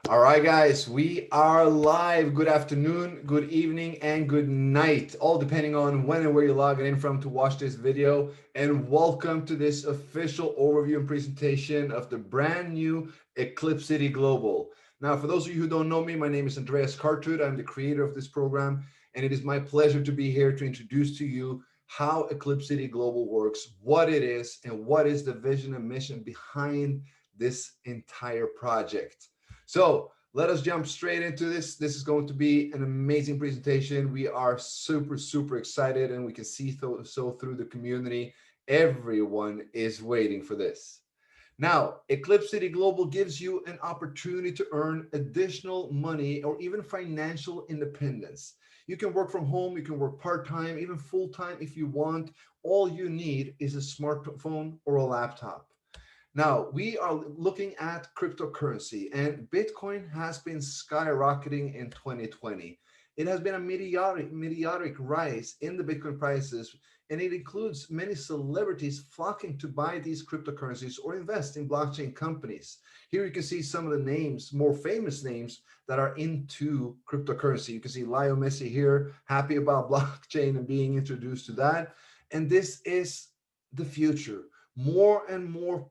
All right, guys, we are live. Good afternoon, good evening, and good night, all depending on when and where you're logging in from to watch this video. And welcome to this official overview and presentation of the brand new ECLIPCITY Global. Now, for those of you who don't know me, my name is Andreas Cartud. I'm the creator of this program, and it is my pleasure to be here to introduce to you how ECLIPCITY Global works, what it is, and what is the vision and mission behind this entire project. So let us jump straight into this. This is going to be an amazing presentation. We are super excited, and we can see so through the community. Everyone is waiting for this. Now, ECLIPCITY Global gives you an opportunity to earn additional money or even financial independence. You can work from home, you can work part-time, even full-time if you want. All you need is a smartphone or a laptop. Now, we are looking at cryptocurrency, and Bitcoin has been skyrocketing in 2020. It has been a meteoric rise in the Bitcoin prices, and it includes many celebrities flocking to buy these cryptocurrencies or invest in blockchain companies. Here you can see some of the names, more famous names that are into cryptocurrency. You can see Lionel Messi here, happy about blockchain and being introduced to that. And this is the future. More and more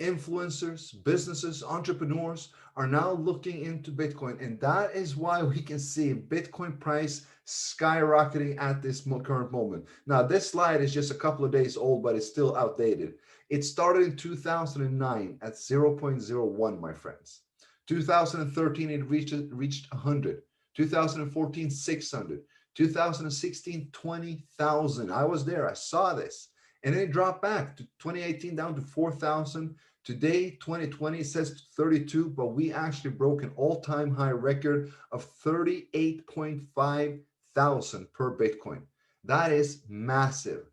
influencers, businesses, entrepreneurs are now looking into Bitcoin. And that is why we can see Bitcoin price skyrocketing at this current moment. Now, this slide is just a couple of days old, but it's still outdated. It started in 2009 at 0.01, my friends. 2013, it reached 100. 2014, 600. 2016, 20,000. I was there. I saw this. And then it dropped back to 2018 down to 4,000. Today, 2020, it says 32, but we actually broke an all-time high record of 38.5 thousand per Bitcoin. That is massive.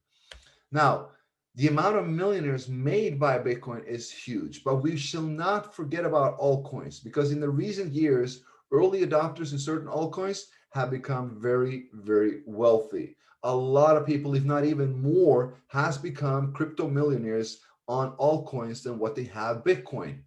Now, the amount of millionaires made by Bitcoin is huge, but we shall not forget about altcoins, because in the recent years, early adopters in certain altcoins have become very wealthy. A lot of people, if not even more, has become crypto millionaires on altcoins than what they have Bitcoin.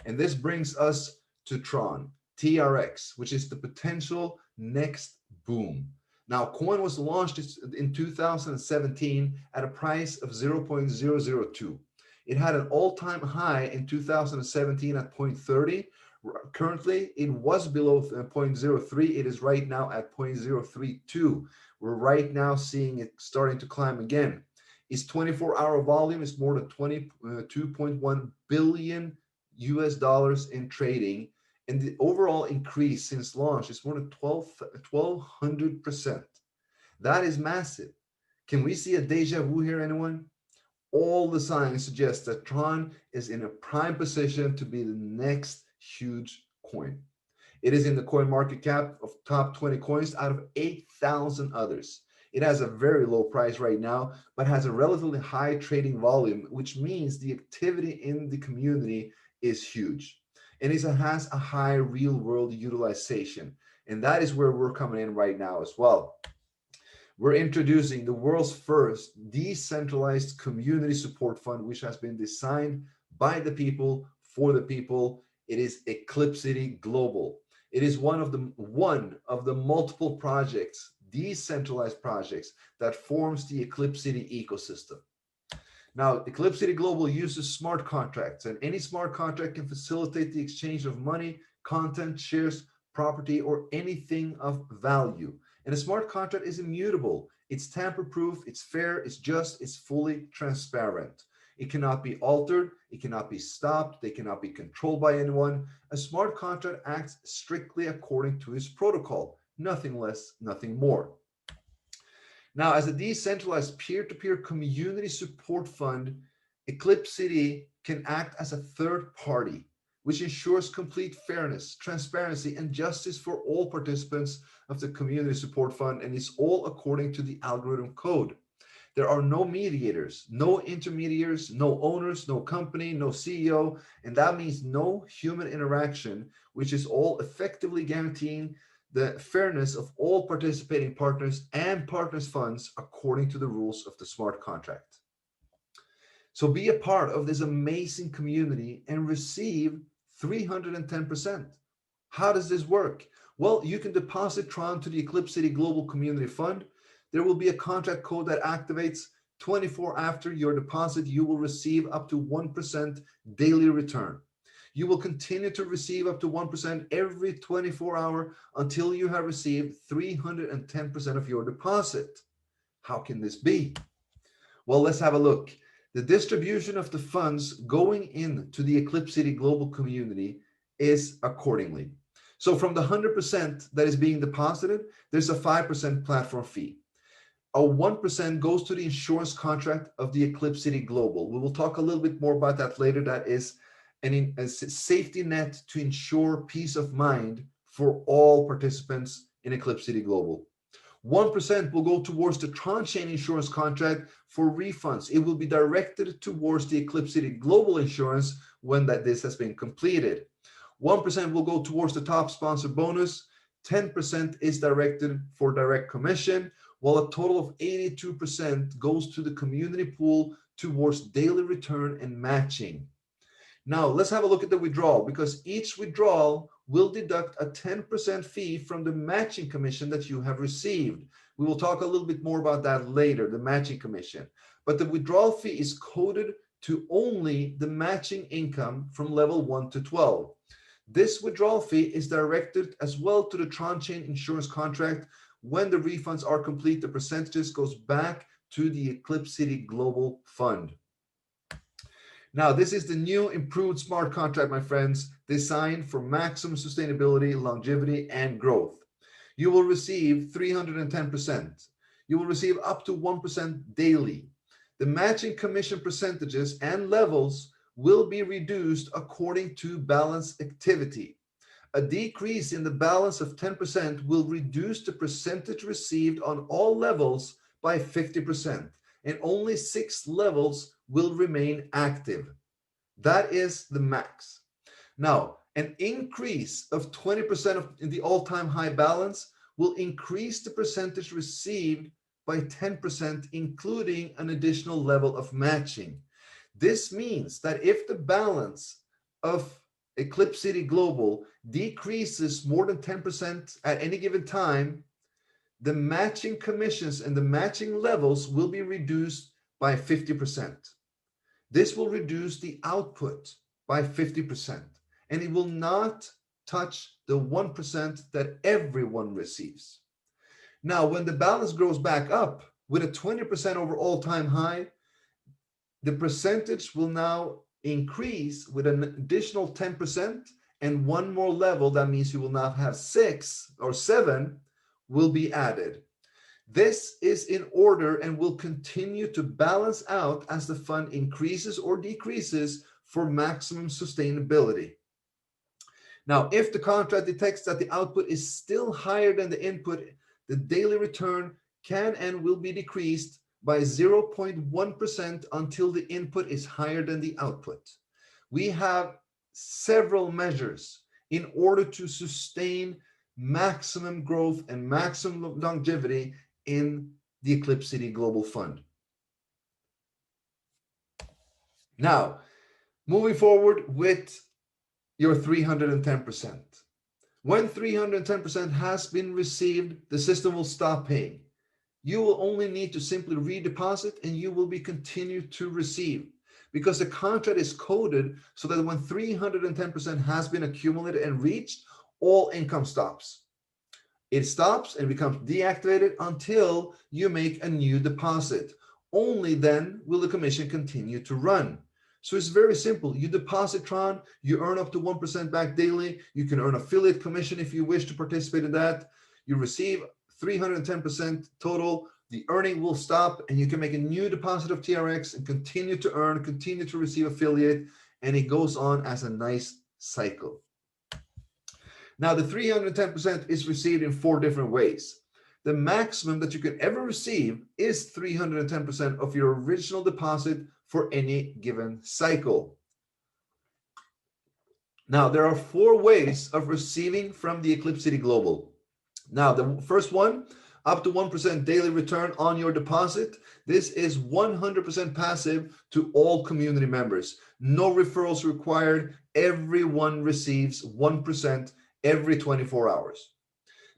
And this brings us to TRON, TRX, which is the potential next boom. Now, coin was launched in 2017 at a price of 0.002. It had an all-time high in 2017 at 0.30. Currently, it was below 0.03. It is right now at 0.032. We're right now seeing it starting to climb again. Its 24-hour volume is more than 22.1 billion US dollars in trading, and the overall increase since launch is more than 1,200%. That is massive. Can we see a deja vu here, anyone? All the signs suggest that Tron is in a prime position to be the next huge coin. It is in the coin market cap of top 20 coins out of 8,000 others. It has a very low price right now, but has a relatively high trading volume, which means the activity in the community is huge. And it has a high real world utilization. And that is where we're coming in right now as well. We're introducing the world's first decentralized community support fund, which has been designed by the people for the people. It is ECLIPCITY Global. It is one of the multiple projects, decentralized projects, that forms the ECLIPCITY ecosystem. Now, ECLIPCITY Global uses smart contracts, and any smart contract can facilitate the exchange of money, content, shares, property, or anything of value. And a smart contract is immutable. It's tamper-proof, it's fair, it's just, it's fully transparent. It cannot be altered, it cannot be stopped, they cannot be controlled by anyone. A smart contract acts strictly according to its protocol, nothing less, nothing more. Now, as a decentralized peer-to-peer community support fund, ECLIPCITY can act as a third party, which ensures complete fairness, transparency, and justice for all participants of the community support fund, and is all according to the algorithm code. There are no mediators, no intermediaries, no owners, no company, no CEO, and that means no human interaction, which is all effectively guaranteeing the fairness of all participating partners and partners' funds according to the rules of the smart contract. So be a part of this amazing community and receive 310%. How does this work? Well, you can deposit Tron to the ECLIPCITY Global Community Fund. There will be a contract code that activates 24 after your deposit. You will receive up to 1% daily return. You will continue to receive up to 1% every 24 hours until you have received 310% of your deposit. How can this be? Well, let's have a look. The distribution of the funds going into the ECLIPCITY Global Community is accordingly. So from the 100% that is being deposited, there's a 5% platform fee. A 1% goes to the insurance contract of the ECLIPCITY Global. We will talk a little bit more about that later. That is a safety net to ensure peace of mind for all participants in ECLIPCITY Global. 1% will go towards the Tronchain insurance contract for refunds. It will be directed towards the ECLIPCITY Global insurance when this has been completed. 1% will go towards the top sponsor bonus. 10% is directed for direct commission, while a total of 82% goes to the community pool towards daily return and matching. Now, let's have a look at the withdrawal, because each withdrawal will deduct a 10% fee from the matching commission that you have received. We will talk a little bit more about that later, the matching commission. But the withdrawal fee is coded to only the matching income from level 1 to 12. This withdrawal fee is directed as well to the Tronchain insurance contract. When the refunds are complete, the percentages goes back to the ECLIPCITY Global Fund. Now, this is the new improved smart contract, my friends, designed for maximum sustainability, longevity, and growth. You will receive 310%. You will receive up to 1% daily. The matching commission percentages and levels will be reduced according to balance activity. A decrease in the balance of 10% will reduce the percentage received on all levels by 50%, and only 6 levels will remain active. That is the max. Now, an increase of 20% in the all-time high balance will increase the percentage received by 10%, including an additional level of matching. This means that if the balance of ECLIPCITY Global decreases more than 10% at any given time, the matching commissions and the matching levels will be reduced by 50%. This will reduce the output by 50%, and it will not touch the 1% that everyone receives. Now, when the balance grows back up with a 20% over all-time high, the percentage will now increase with an additional 10%, and one more level, that means you will now have 6 or 7, will be added. This is in order and will continue to balance out as the fund increases or decreases for maximum sustainability. Now, if the contract detects that the output is still higher than the input, the daily return can and will be decreased by 0.1% until the input is higher than the output. We have several measures in order to sustain maximum growth and maximum longevity in the ECLIPCITY Global Fund. Now, moving forward with your 310%. When 310% has been received, the system will stop paying. You will only need to simply redeposit and you will be continued to receive, because the contract is coded so that when 310% has been accumulated and reached, all income stops. It stops and becomes deactivated until you make a new deposit. Only then will the commission continue to run. So it's very simple. You deposit Tron, you earn up to 1% back daily. You can earn affiliate commission if you wish to participate in that. You receive 310% total. The earning will stop and you can make a new deposit of TRX and continue to earn, continue to receive affiliate, and it goes on as a nice cycle. Now, the 310% is received in 4 different ways. The maximum that you can ever receive is 310% of your original deposit for any given cycle. Now, there are 4 ways of receiving from the ECLIPCITY Global. Now, the first one, up to 1% daily return on your deposit. This is 100% passive to all community members. No referrals required. everyone receives 1% every 24 hours.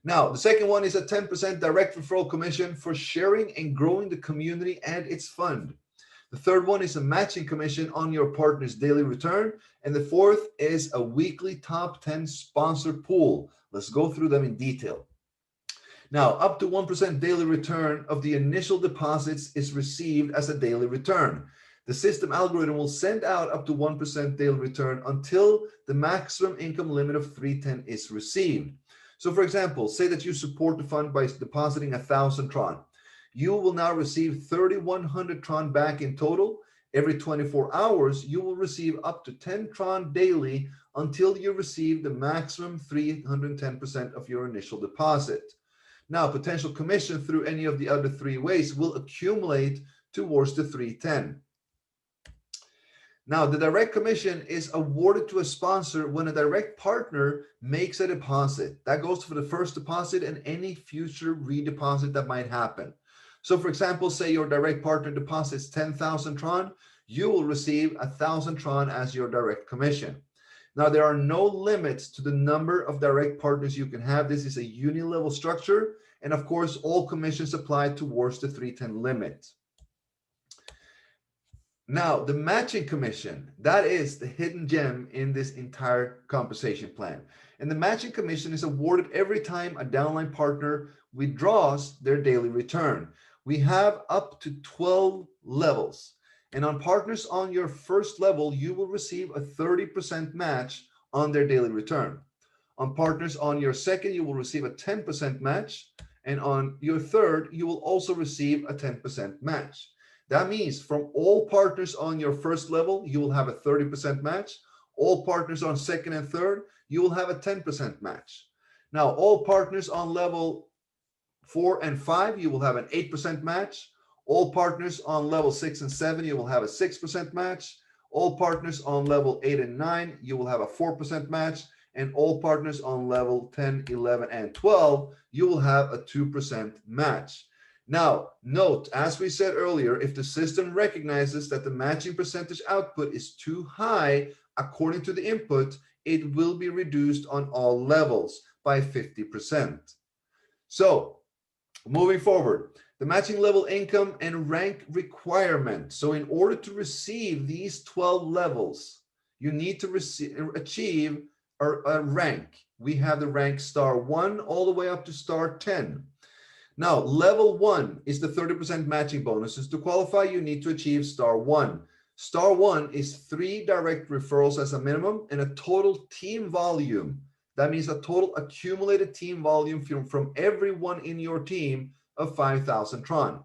Now, the second one is a 10% direct referral commission for sharing and growing the community and its fund. The third one is a matching commission on your partner's daily return. And the fourth is a weekly top 10 sponsor pool. Let's go through them in detail. Now, up to 1% daily return of the initial deposits is received as a daily return. The system algorithm will send out up to 1% daily return until the maximum income limit of 310 is received. So for example, say that you support the fund by depositing 1,000 Tron. You will now receive 3,100 Tron back in total. Every 24 hours, you will receive up to 10 Tron daily until you receive the maximum 310% of your initial deposit. Now, potential commission through any of the other three ways will accumulate towards the 310. Now, the direct commission is awarded to a sponsor when a direct partner makes a deposit. That goes for the first deposit and any future redeposit that might happen. So for example, say your direct partner deposits 10,000 Tron, you will receive 1,000 Tron as your direct commission. Now, there are no limits to the number of direct partners you can have. This is a uni-level structure. And of course, all commissions apply towards the 310 limit. Now, the matching commission, that is the hidden gem in this entire compensation plan. And the matching commission is awarded every time a downline partner withdraws their daily return. We have up to 12 levels. And on partners on your first level, you will receive a 30% match on their daily return. On partners on your second, you will receive a 10% match. And on your third, you will also receive a 10% match. That means from all partners on your first level, you will have a 30% match. All partners on second and third, you will have a 10% match. Now, all partners on level 4 and 5, you will have an 8% match. All partners on level 6 and 7, you will have a 6% match. All partners on level 8 and 9, you will have a 4% match. And all partners on level 10, 11, and 12, you will have a 2% match. Now, note, as we said earlier, if the system recognizes that the matching percentage output is too high according to the input, it will be reduced on all levels by 50%. So, moving forward, the matching level income and rank requirement. So, in order to receive these 12 levels, you need to achieve a rank. We have the rank star 1 all the way up to star 10. Now, level 1 is the 30% matching bonuses. To qualify, you need to achieve star 1. Star 1 is 3 direct referrals as a minimum and a total team volume. That means a total accumulated team volume from everyone in your team of 5,000 Tron.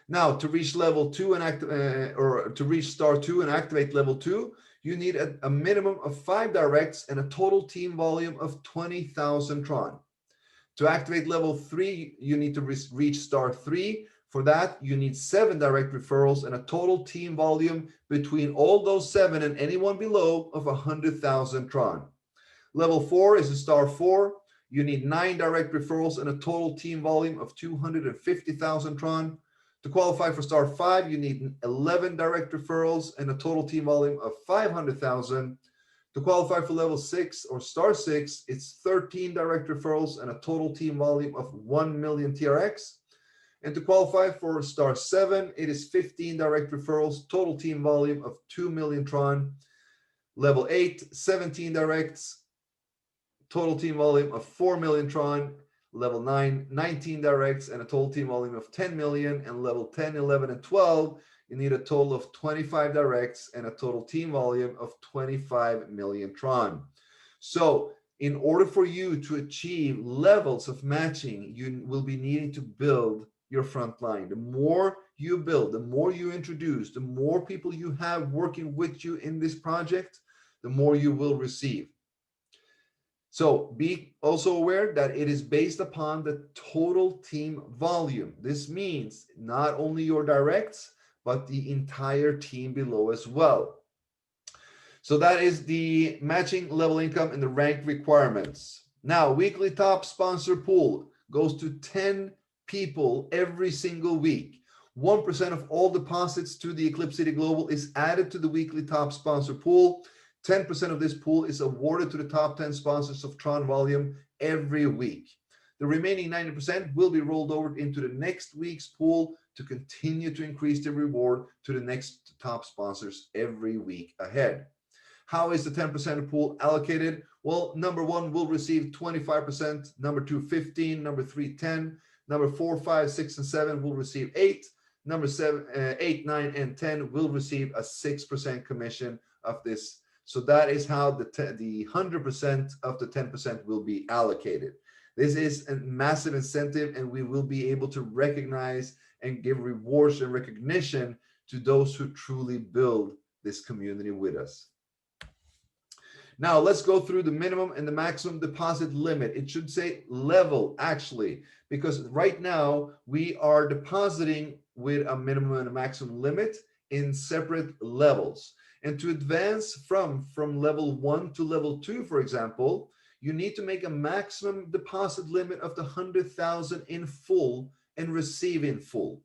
Now, to reach level 2 and to reach star 2 and activate level 2, you need a minimum of 5 directs and a total team volume of 20,000 Tron. To activate level 3, you need to reach star 3. For that, you need 7 direct referrals and a total team volume between all those 7 and anyone below of 100,000 Tron. Level 4 is a star 4. You need 9 direct referrals and a total team volume of 250,000 Tron. To qualify for star 5, you need 11 direct referrals and a total team volume of 500,000. To qualify for level 6 or star 6, it's 13 direct referrals and a total team volume of 1 million TRX. And to qualify for star 7, it is 15 direct referrals, total team volume of 2 million Tron. Level 8, 17 directs, total team volume of 4 million Tron. Level 9, 19 directs and a total team volume of 10 million. And level 10, 11, and 12, you need a total of 25 directs and a total team volume of 25 million Tron. So in order for you to achieve levels of matching, you will be needing to build your front line. The more you build, the more you introduce, the more people you have working with you in this project, the more you will receive. So be also aware that it is based upon the total team volume. This means not only your directs, but the entire team below as well. So that is the matching level income and the rank requirements. Now, weekly top sponsor pool goes to 10 people every single week. 1% of all deposits to the ECLIPCITY Global is added to the weekly top sponsor pool. 10% of this pool is awarded to the top 10 sponsors of Tron volume every week. The remaining 90% will be rolled over into the next week's pool to continue to increase the reward to the next top sponsors every week ahead. How is the 10% pool allocated? Well, number 1 will receive 25%, number 2, 15, number 3, 10, number 4, 5, 6, and 7 will receive 8, number 8, 9, and 10 will receive a 6% commission of this. So that is how the 100% of the 10% will be allocated. This is a massive incentive, and we will be able to recognize and give rewards and recognition to those who truly build this community with us. Now let's go through the minimum and the maximum deposit limit. It should say level actually, because right now we are depositing with a minimum and a maximum limit in separate levels. And to advance from level 1 to level 2, for example, you need to make a maximum deposit limit of the 100,000 in full and receive in full.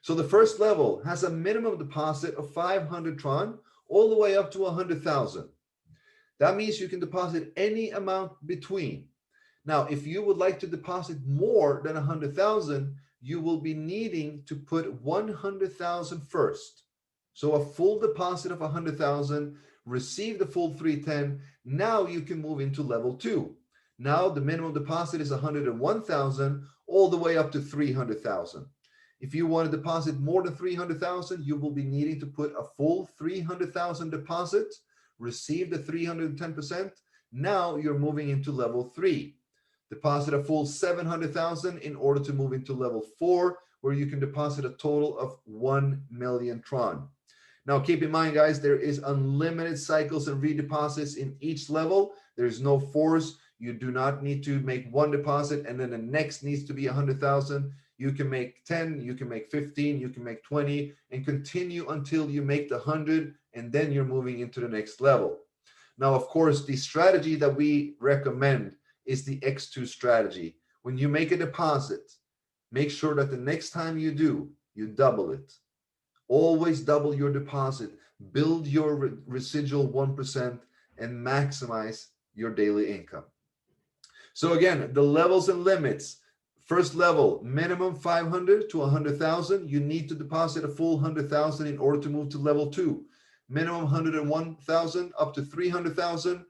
So the first level has a minimum deposit of 500 Tron all the way up to 100,000. That means you can deposit any amount between. Now, if you would like to deposit more than 100,000, you will be needing to put 100,000 first. So a full deposit of 100,000, receive the full 310. Now you can move into level 2. Now the minimum deposit is 101,000 all the way up to 300,000. If you want to deposit more than 300,000, you will be needing to put a full 300,000 deposit, receive the 310%. Now you're moving into level 3. Deposit a full 700,000 in order to move into level 4, where you can deposit a total of 1 million Tron. Now keep in mind, guys, there is unlimited cycles and redeposits in each level. There's no force. You do not need to make one deposit and then the next needs to be 100,000. You can make 10, you can make 15, you can make 20, and continue until you make the 100, and then you're moving into the next level. Now, of course, the strategy that we recommend is the X2 strategy. When you make a deposit, make sure that the next time you do, you double it. Always double your deposit, build your residual 1%, and maximize your daily income. So again, the levels and limits. First level, minimum 500 to 100,000. You need to deposit a full 100,000 in order to move to level 2. Minimum 101,000 up to 300,000.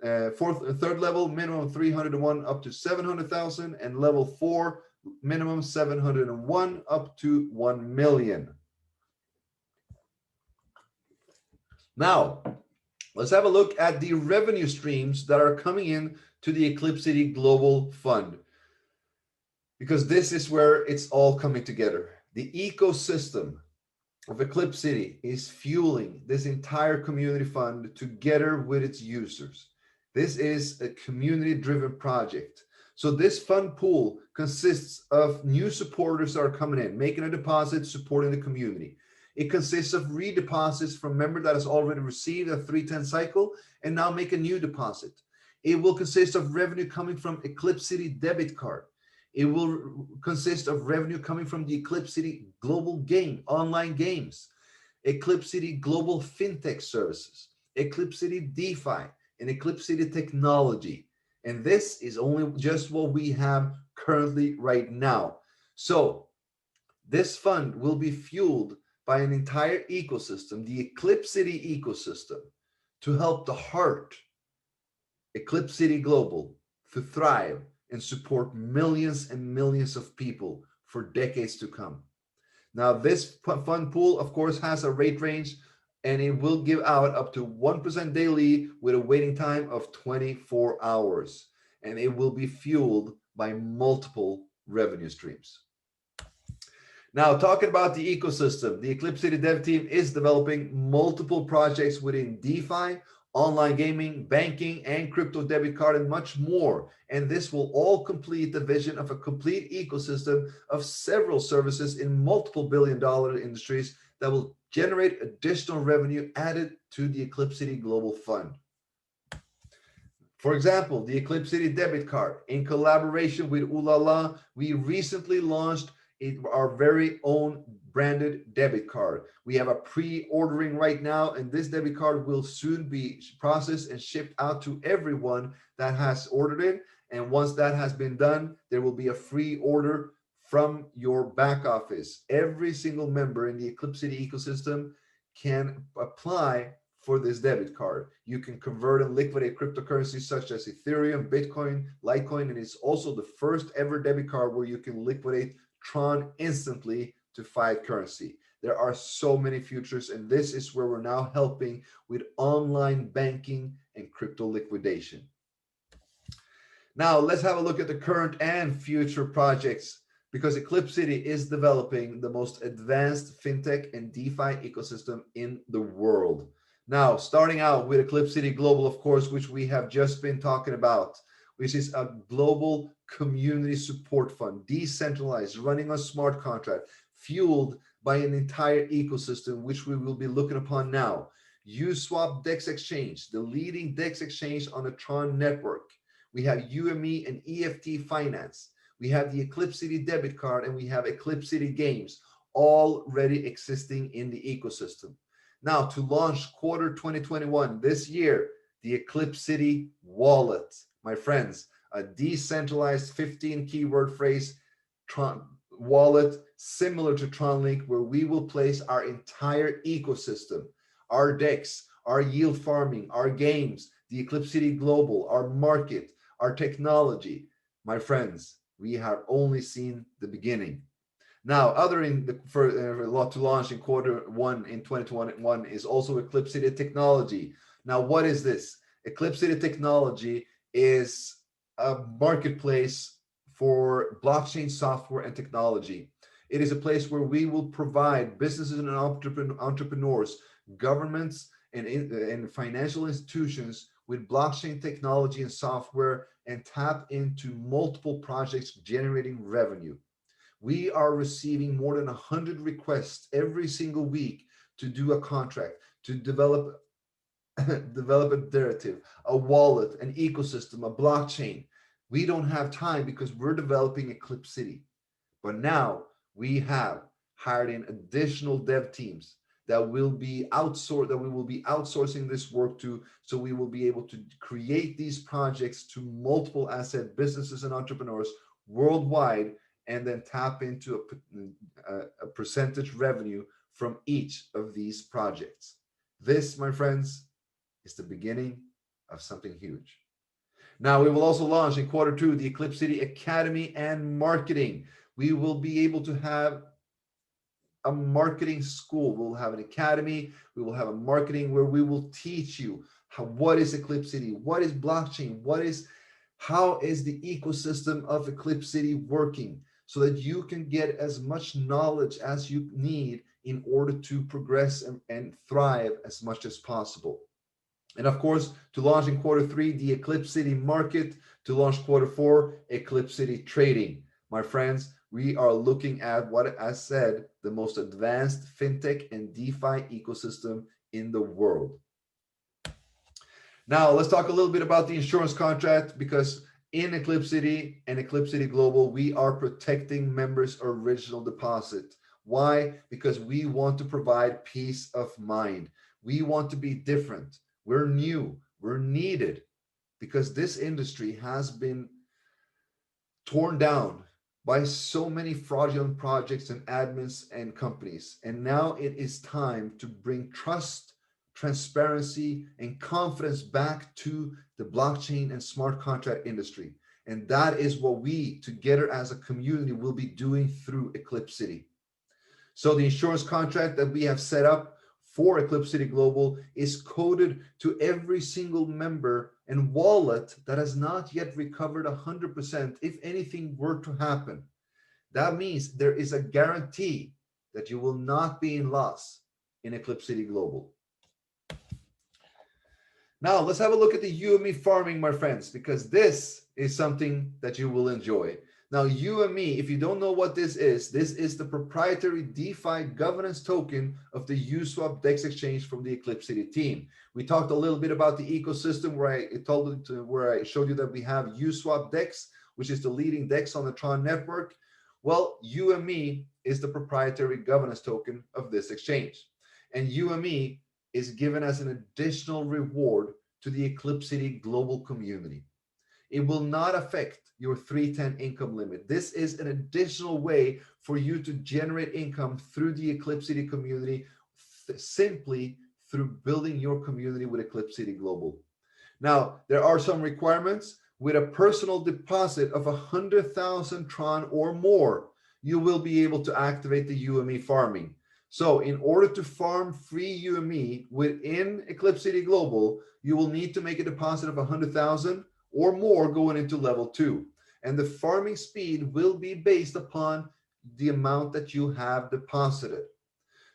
Third level, minimum 301 up to 700,000. And level 4, minimum 701 up to 1 million. Now, let's have a look at the revenue streams that are coming in to the ECLIPCITY Global Fund, because this is where it's all coming together. The ecosystem of ECLIPCITY is fueling this entire community fund together with its users. This is a community-driven project. So this fund pool consists of new supporters that are coming in, making a deposit, supporting the community. It consists of redeposits from member that has already received a 310 cycle and now make a new deposit. It will consist of revenue coming from ECLIPCITY debit card. It will consist of revenue coming from the ECLIPCITY global game, online games, ECLIPCITY global fintech services, ECLIPCITY DeFi, and ECLIPCITY technology. And this is only just what we have currently right now. So this fund will be fueled by an entire ecosystem, the ECLIPCITY ecosystem, to help the heart, ECLIPCITY Global, to thrive and support millions and millions of people for decades to come. Now, this fund pool, of course, has a rate range, and it will give out up to 1% daily with a waiting time of 24 hours. And it will be fueled by multiple revenue streams. Now, talking about the ecosystem, the ECLIPCITY dev team is developing multiple projects within DeFi, online gaming, banking, and crypto debit card, and much more. And this will all complete the vision of a complete ecosystem of several services in multiple billion-dollar industries that will generate additional revenue added to the ECLIPCITY Global Fund. For example, the ECLIPCITY debit card. In collaboration with Ulala, we recently launched our very own branded debit card. We have a pre-ordering right now, and this debit card will soon be processed and shipped out to everyone that has ordered it. And once that has been done, there will be a free order from your back office. Every single member in the ECLIPCITY ecosystem can apply for this debit card. You can convert and liquidate cryptocurrencies such as Ethereum, Bitcoin, Litecoin, and it's also the first ever debit card where you can liquidate Tron instantly to fiat currency. There are so many futures, and this is where we're now helping with online banking and crypto liquidation. Now, let's have a look at the current and future projects, because ECLIPCITY is developing the most advanced fintech and DeFi ecosystem in the world. Now, starting out with ECLIPCITY Global, of course, which we have just been talking about, which is a global community support fund, decentralized, running on smart contract, fueled by an entire ecosystem, which we will be looking upon now. Uniswap DEX Exchange, the leading DEX exchange on the TRON network. We have UME and EFT Finance. We have the ECLIPCITY debit card, and we have ECLIPCITY Games already existing in the ecosystem. Now, to launch quarter 2021 this year, the ECLIPCITY wallet, my friends, a decentralized 15 keyword phrase Tron wallet similar to TronLink, where we will place our entire ecosystem, our DEX, our yield farming, our games, the ECLIPCITY Global, our market, our technology. My friends, we have only seen the beginning. Now, other in the for lot to launch in quarter one in 2021 is also ECLIPCITY Technology. Now, what is this? ECLIPCITY Technology is a marketplace for blockchain software and technology. It is a place where we will provide businesses and entrepreneurs, governments, and financial institutions with blockchain technology and software, and tap into multiple projects generating revenue. We are receiving more than 100 requests every single week to do a contract, to develop develop a derivative, a wallet, an ecosystem, a blockchain. We don't have time because we're developing ECLIPCITY. But now we have hired in additional dev teams that will be outsourced, that we will be outsourcing this work to, so we will be able to create these projects to multiple asset businesses and entrepreneurs worldwide, and then tap into a percentage revenue from each of these projects. This, my friends, is the beginning of something huge. Now, we will also launch in quarter two the ECLIPCITY Academy and Marketing. We will be able to have a marketing school. We'll have an academy. We will have a marketing where we will teach you what is ECLIPCITY, what is blockchain, how is the ecosystem of ECLIPCITY working, so that you can get as much knowledge as you need in order to progress and thrive as much as possible. And of course, to launch in quarter three, the ECLIPCITY Market, to launch quarter four, ECLIPCITY Trading. My friends, we are looking at what I said, the most advanced fintech and DeFi ecosystem in the world. Now, let's talk a little bit about the insurance contract, because in ECLIPCITY and ECLIPCITY Global, we are protecting members' original deposit. Why? Because we want to provide peace of mind. We want to be different. We're new. We're needed, because this industry has been torn down by so many fraudulent projects and admins and companies. And now it is time to bring trust, transparency, and confidence back to the blockchain and smart contract industry. And that is what we, together as a community, will be doing through ECLIPCITY. So the insurance contract that we have set up for ECLIPCITY Global is coded to every single member and wallet that has not yet recovered 100% if anything were to happen. That means there is a guarantee that you will not be in loss in ECLIPCITY Global. Now, let's have a look at the UME farming, my friends, because this is something that you will enjoy. Now, UME, if you don't know what this is the proprietary DeFi governance token of the Uniswap DEX exchange from the ECLIPCITY team. We talked a little bit about the ecosystem where I showed you that we have Uniswap DEX, which is the leading DEX on the TRON network. Well, UME is the proprietary governance token of this exchange. And UME is given as an additional reward to the ECLIPCITY global community. It will not affect your 310 income limit. This is an additional way for you to generate income through the ECLIPCITY community, simply through building your community with ECLIPCITY Global. Now, there are some requirements. With a personal deposit of 100,000 Tron or more, you will be able to activate the UME farming. So in order to farm free UME within ECLIPCITY Global, you will need to make a deposit of 100,000 or more going into level 2. And the farming speed will be based upon the amount that you have deposited.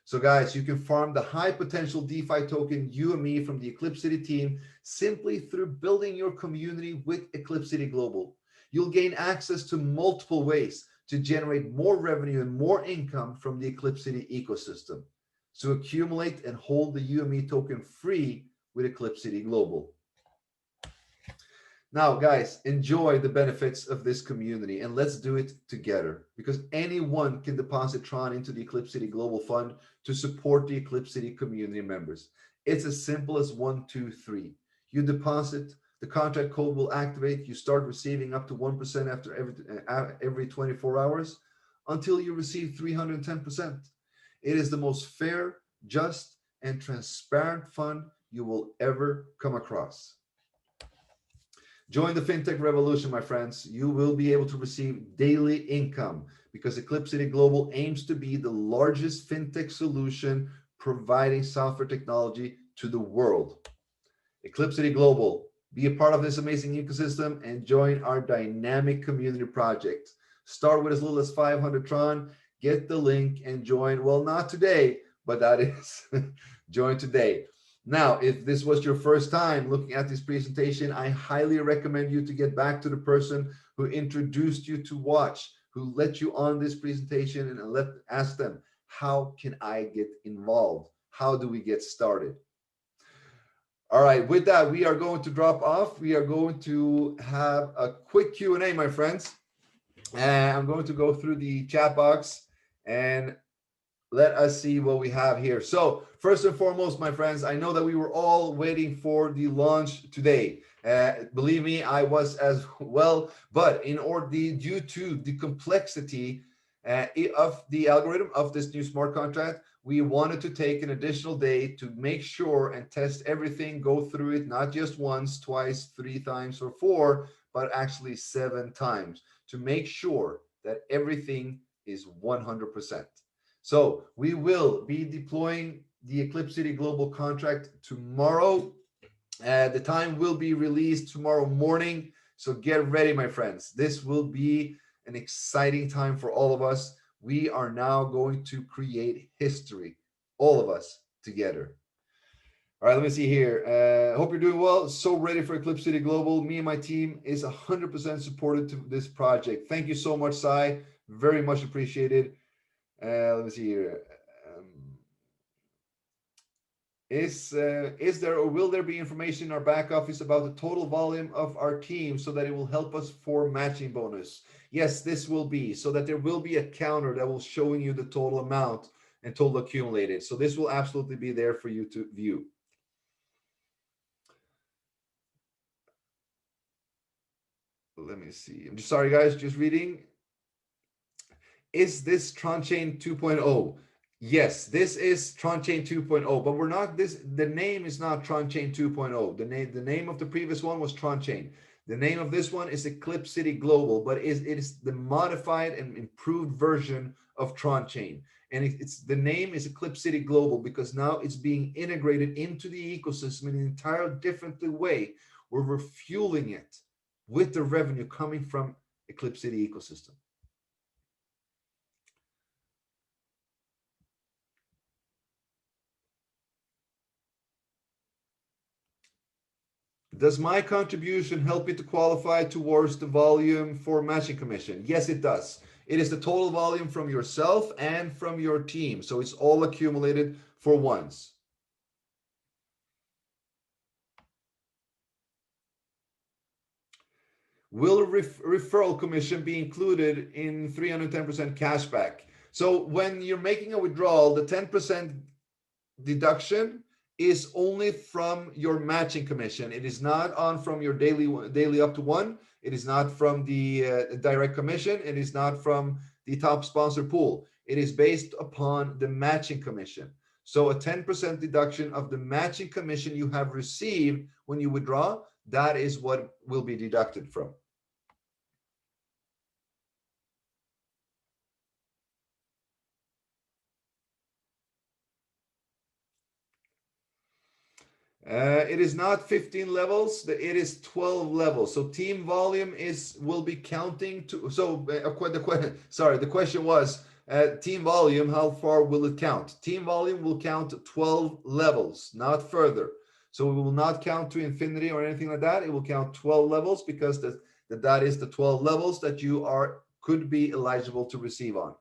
So guys, you can farm the high potential DeFi token UME from the ECLIPCITY team simply through building your community with ECLIPCITY Global. You'll gain access to multiple ways to generate more revenue and more income from the ECLIPCITY ecosystem. So accumulate and hold the UME token free with ECLIPCITY Global. Now, guys, enjoy the benefits of this community and let's do it together, because anyone can deposit Tron into the ECLIPCITY Global Fund to support the ECLIPCITY community members. It's as simple as 1, 2, 3. You deposit, the contract code will activate, you start receiving up to 1% after every 24 hours until you receive 310%. It is the most fair, just, and transparent fund you will ever come across. Join the fintech revolution, my friends. You will be able to receive daily income because ECLIPCITY Global aims to be the largest fintech solution providing software technology to the world. ECLIPCITY Global, be a part of this amazing ecosystem and join our dynamic community project. Start with as little as 500 Tron, get the link and join. Well, not today, but that is join today. Now, if this was your first time looking at this presentation, I highly recommend you to get back to the person who introduced you to watch, who let you on this presentation, and ask them, how can I get involved? How do we get started? All right, with that, we are going to drop off. We are going to have a quick Q&A, my friends. And I'm going to go through the chat box and let us see what we have here. So first and foremost, my friends, I know that we were all waiting for the launch today. Believe me, I was as well, but due to the complexity of the algorithm of this new smart contract, we wanted to take an additional day to make sure and test everything, go through it, not just once, twice, 3 times, or 4, but actually 7 times to make sure that everything is 100%. So we will be deploying the ECLIPCITY Global contract tomorrow. The time will be released tomorrow morning. So get ready, my friends. This will be an exciting time for all of us. We are now going to create history, all of us together. All right, let me see here. Hope you're doing well. So ready for ECLIPCITY Global. Me and my team is 100% supported to this project. Thank you so much, Sai. Very much appreciated. Let me see here. Is there or will there be information in our back office about the total volume of our team so that it will help us for matching bonus? Yes, this will be, so that there will be a counter that will showing you the total amount and total accumulated. So this will absolutely be there for you to view. Let me see. I'm just sorry, guys, just reading. Is this Tronchain 2.0? Yes, this is Tronchain 2.0, but we're not the name is not Tronchain 2.0. The name of the previous one was Tronchain. The name of this one is ECLIPCITY Global, but it is the modified and improved version of Tronchain. And the name is ECLIPCITY Global because now it's being integrated into the ecosystem in an entirely different way, where we're fueling it with the revenue coming from ECLIPCITY ecosystem. Does my contribution help you to qualify towards the volume for matching commission? Yes, it does. It is the total volume from yourself and from your team. So it's all accumulated for once. Will referral commission be included in 310% cashback? So when you're making a withdrawal, the 10% deduction is only from your matching commission. It is not on from your daily up to one. It is not from the direct commission. It is not from the top sponsor pool. It is based upon the matching commission. So a 10% deduction of the matching commission you have received when you withdraw, that is what will be deducted from. It is not 15 levels, it is 12 levels. So team volume will be counting to, so the question was, team volume, how far will it count? Team volume will count 12 levels, not further. So we will not count to infinity or anything like that. It will count 12 levels because that is the 12 levels that you could be eligible to receive on.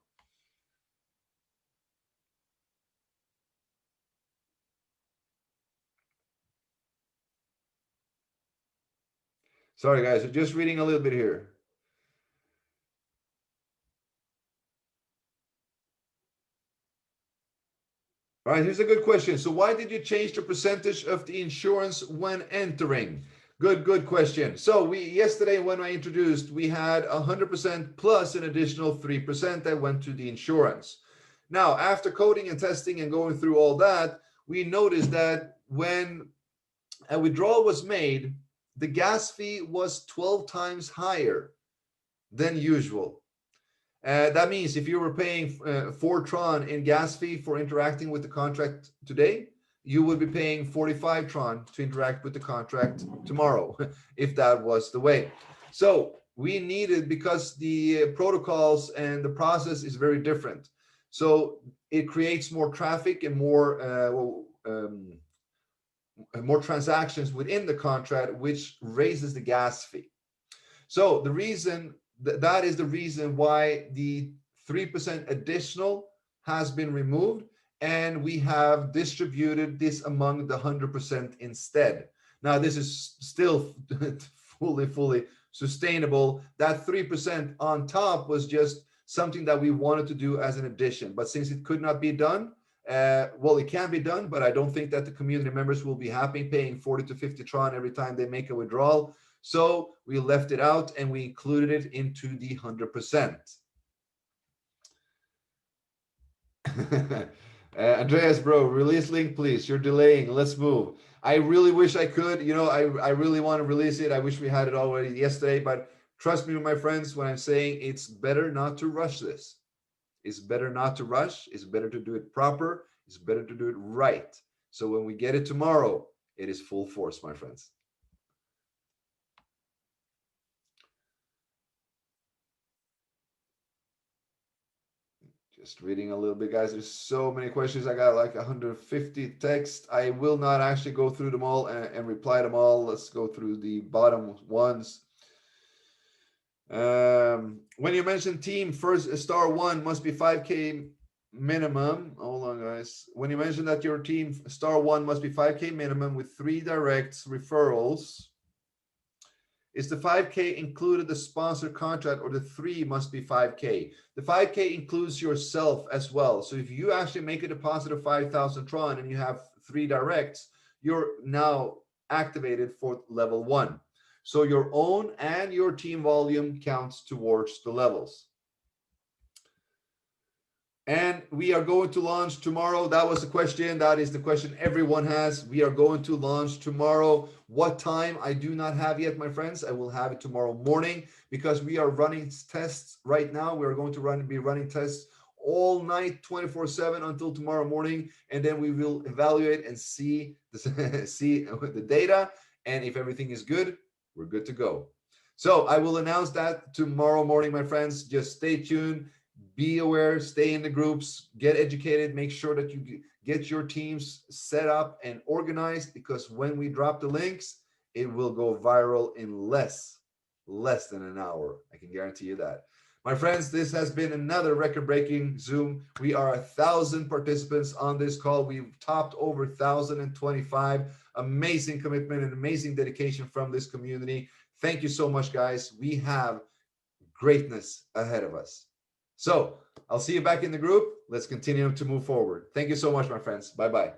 Sorry guys, I'm just reading a little bit here. All right, here's a good question. So why did you change the percentage of the insurance when entering? Good question. So yesterday when I introduced, we had 100% plus an additional 3% that went to the insurance. Now, after coding and testing and going through all that, we noticed that when a withdrawal was made, the gas fee was 12 times higher than usual. That means if you were paying 4 Tron in gas fee for interacting with the contract today, you would be paying 45 Tron to interact with the contract tomorrow, if that was the way. So we needed, because the protocols and the process is very different. So it creates more traffic and more transactions within the contract, which raises the gas fee. So the reason that is the reason why the 3% additional has been removed, and we have distributed this among the 100% instead. Now this is still fully sustainable. That 3% on top was just something that we wanted to do as an addition, but since it could not be done, well, it can be done, but I don't think that the community members will be happy paying 40 to 50 Tron every time they make a withdrawal. So we left it out and we included it into the 100%. Andreas, bro, release link, please. You're delaying. Let's move. I really wish I could. You know, I really want to release it. I wish we had it already yesterday, but trust me, my friends, when I'm saying it's better not to rush this. It's better not to rush. It's better to do it proper. It's better to do it right. So when we get it tomorrow, it is full force, my friends. Just reading a little bit, guys. There's so many questions. I got like 150 texts. I will not actually go through them all and reply them all. Let's go through the bottom ones. When you mention team, first star one must be 5K minimum. Hold on, guys. When you mention that your team star one must be 5K minimum with 3 directs referrals, is the 5K included the sponsor contract, or the 3 must be 5K? The 5K includes yourself as well. So if you actually make a deposit of 5,000 Tron and you have 3 directs, you're now activated for level 1. So your own and your team volume counts towards the levels. And we are going to launch tomorrow. That was the question. That is the question everyone has. We are going to launch tomorrow. What time? I do not have yet, my friends. I will have it tomorrow morning, because we are running tests right now. We are going to be running tests all night, 24/7 until tomorrow morning. And then we will evaluate and see the data. And if everything is good, we're good to go. So I will announce that tomorrow morning, my friends. Just stay tuned. Be aware, stay in the groups, get educated, make sure that you get your teams set up and organized, because when we drop the links, it will go viral in less than an hour. I can guarantee you that. My friends, this has been another record-breaking Zoom. We are 1,000 participants on this call. We've topped over 1,025. Amazing commitment and amazing dedication from this community. Thank you so much, guys. We have greatness ahead of us. So I'll see you back in the group. Let's continue to move forward. Thank you so much, my friends. Bye-bye.